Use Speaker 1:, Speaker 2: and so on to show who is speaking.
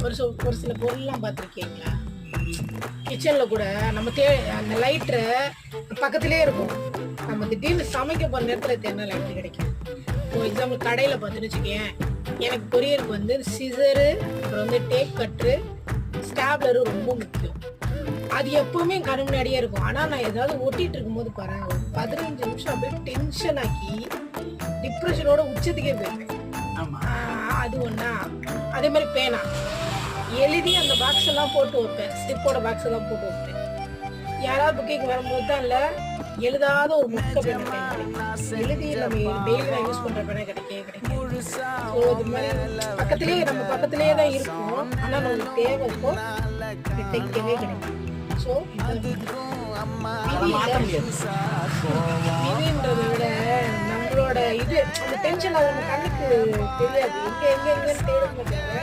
Speaker 1: ஒரு சில பொருள்லாம் பார்த்துருக்கீங்களா? கிச்சனில் கூட நம்ம அந்த லைட்ரு பக்கத்துலேயே இருக்கும். நம்ம திடீர்னு சமைக்க போகிற நேரத்தில் தேடினா லைட்ரு கிடைக்கும். ஃபார் எக்ஸாம்பிள் கடையில் பார்த்துன்னு வச்சுக்கேன், எனக்கு கொரியருக்கு வந்து சிசரு, அப்புறம் வந்து டேப் கட்ரு, ஸ்டாப்லரு ரொம்ப முக்கியம். அது எப்பவுமே கண்ணு முன்னாடியே இருக்கும். ஆனால் நான் ஏதாவது ஒட்டிட்டு இருக்கும்போது பாருங்க, ஒரு 15 நிமிஷம் அப்படியே டென்ஷன் ஆக்கி டிப்ரெஷனோட உச்சத்துக்கே போயிருப்பேன். அது ஒன்றா. அதே மாதிரி பேனா எழுதி அந்த பாக்ஸ் எல்லாம் போட்டு வைப்பேன். ஸ்டிப்போட பாக்ஸ் எல்லாம் போட்டு வைப்பேன். யாராவது புக்கிங் வரும்போது தான் இல்லை, எழுதாத ஒரு முட்டை பேனா கிடைக்கும். எழுதி நம்ம டெய்லி நான் யூஸ் பண்ணுற பேனா கிடைக்கும். ஸோ இது மாதிரி நம்ம பக்கத்துலேயே தான் இருக்கும். ஆனால் நம்மளுக்கு தேவை இருக்கும், கிடைக்கவே கிடைக்கும். ஸோ விதின்றதை விட நம்மளோட இது அந்த டென்ஷன் அது நம்ம கண்ணுக்கு தெரியாது. எங்கன்னு தேட மாட்டாங்க.